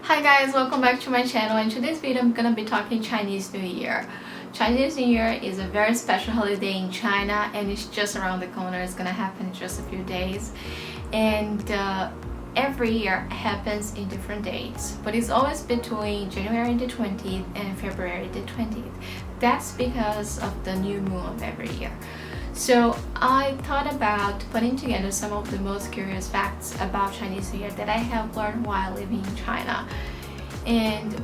Hi guys, welcome back to my channel. In today's video I'm gonna be talking Chinese New Year. Chinese New Year is a very special holiday in China and it's just around the corner. It's gonna happen in just a few days, and every year happens in different dates, but it's always between January the 20th and February the 20th. That's because of the new moon of every year. So I thought about putting together some of the most curious facts about Chinese New Year that I have learned while living in China.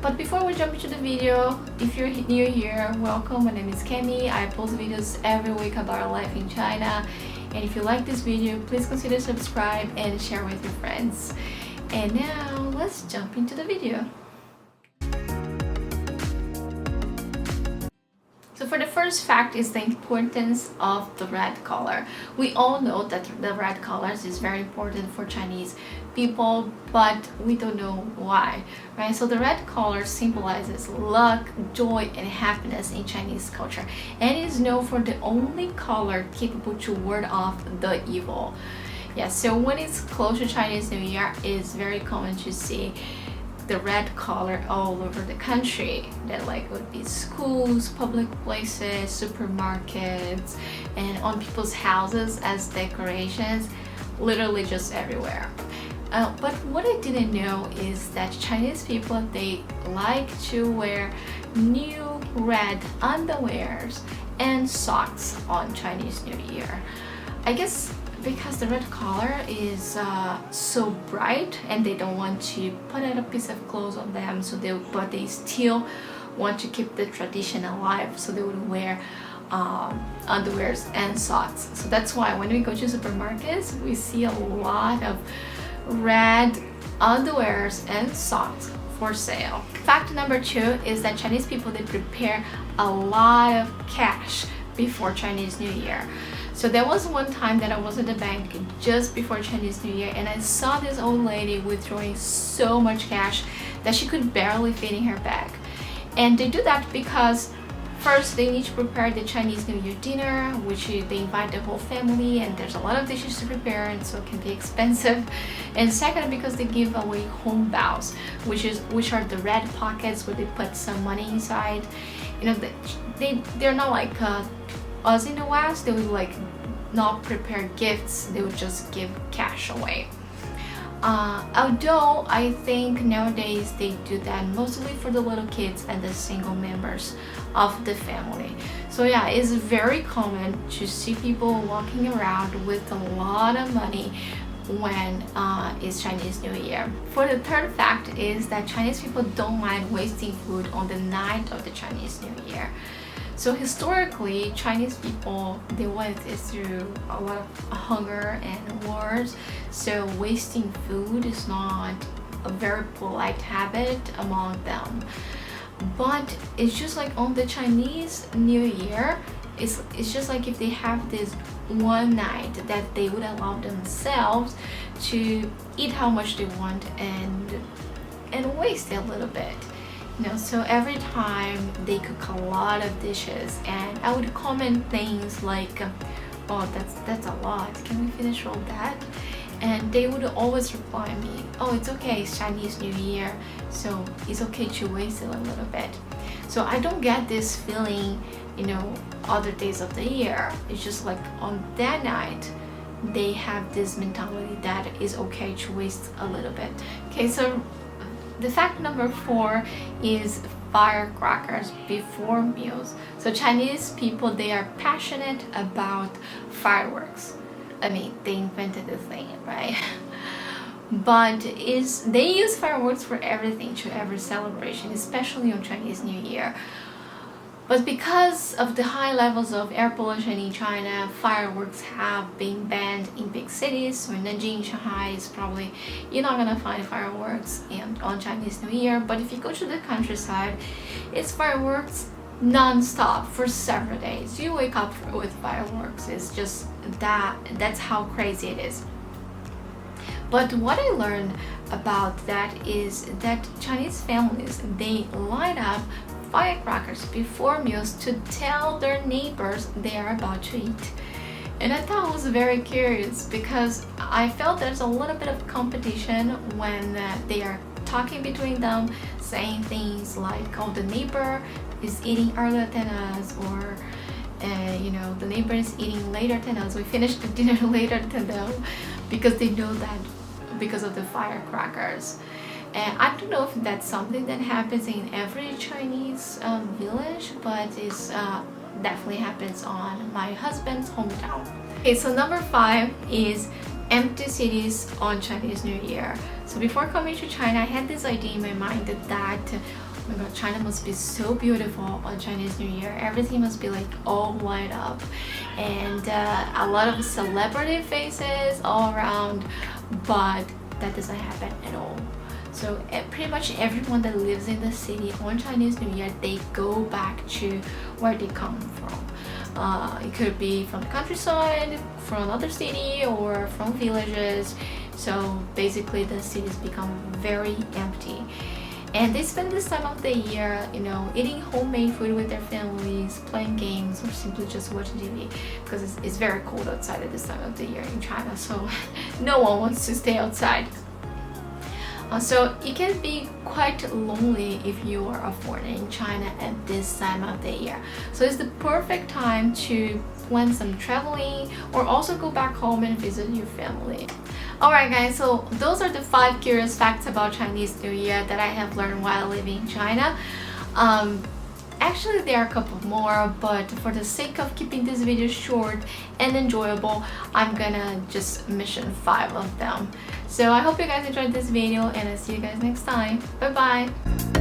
But before we jump into the video, if you're new here, welcome. My name is Kenny. I post videos every week about life in China. And if you like this video, please consider subscribe and share with your friends. And now let's jump into the video. So for the first fact is the importance of the red color. We all know that the red colors is very important for Chinese people, but we don't know why, right? So the red color symbolizes luck, joy, and happiness in Chinese culture, and is known for the only color capable to ward off the evil. Yeah, so when it's close to Chinese New Year, it's very common to see the red color all over the country. That like would be schools, public places, supermarkets, and on people's houses as decorations, literally just everywhere. But what I didn't know is that Chinese people, they like to wear new red underwears and socks on Chinese New Year. I guess because the red color is so bright and they don't want to put out a piece of clothes on them, but they still want to keep the tradition alive, so they would wear underwears and socks. So that's why when we go to supermarkets, we see a lot of red underwears and socks for sale. Fact number 2 is that Chinese people, they prepare a lot of cash before Chinese New Year. So there was one time that I was at the bank just before Chinese New Year, and I saw this old lady withdrawing so much cash that she could barely fit in her bag. And they do that because first they need to prepare the Chinese New Year dinner, which they invite the whole family, and there's a lot of dishes to prepare, and so it can be expensive. And second, because they give away hong baos, which are the red pockets where they put some money inside. You know, they're not like us in the West. They would like not prepare gifts, they would just give cash away. Although I think nowadays they do that mostly for the little kids and the single members of the family. So yeah, it's very common to see people walking around with a lot of money when it's Chinese New Year. For the third fact is that Chinese people don't mind wasting food on the night of the Chinese New Year. So historically, Chinese people, they went through a lot of hunger and wars, so wasting food is not a very polite habit among them. But it's just like on the Chinese New Year, it's just like if they have this one night that they would allow themselves to eat how much they want and waste a little bit. You know, so every time they cook a lot of dishes, and I would comment things like, oh, that's a lot, can we finish all that? And they would always reply me, oh, it's okay, it's Chinese New Year, so it's okay to waste it a little bit. So I don't get this feeling, you know, other days of the year. It's just like on that night they have this mentality that it's okay to waste a little bit. Okay, so the fact number 4 is firecrackers before meals. So Chinese people, they are passionate about fireworks. I mean, they invented the thing, right? But they use fireworks for everything, to every celebration, especially on Chinese New Year. But because of the high levels of air pollution in China, fireworks have been banned in big cities. So in Nanjing, Shanghai, is probably, you're not gonna find fireworks on Chinese New Year. But if you go to the countryside, it's fireworks non-stop for several days. You wake up with fireworks. It's just that's how crazy it is. But what I learned about that is that Chinese families, they light up firecrackers before meals to tell their neighbors they are about to eat. And I thought it was very curious because I felt there's a little bit of competition when they are talking between them, saying things like, oh, the neighbor is eating earlier than us, or you know, the neighbor is eating later than us, we finished the dinner later than them, because they know that because of the firecrackers. And I don't know if that's something that happens in every Chinese village, but it's definitely happens on my husband's hometown. Okay, so number 5 is empty cities on Chinese New Year. So before coming to China, I had this idea in my mind that oh my god, China must be so beautiful on Chinese New Year. Everything must be like all light up, and a lot of celebrity faces all around, but that doesn't happen at all. So pretty much everyone that lives in the city on Chinese New Year, they go back to where they come from. It could be from the countryside, from another city, or from villages. So basically the cities become very empty. And they spend this time of the year, you know, eating homemade food with their families, playing games, or simply just watching TV, because it's very cold outside at this time of the year in China, so no one wants to stay outside. So it can be quite lonely if you are a foreigner in China at this time of the year. So it's the perfect time to plan some traveling, or also go back home and visit your family. Alright guys, so those are the 5 curious facts about Chinese New Year that I have learned while living in China. Actually there are a couple more, but for the sake of keeping this video short and enjoyable, I'm gonna just mention 5 of them. So I hope you guys enjoyed this video, and I'll see you guys next time. Bye bye!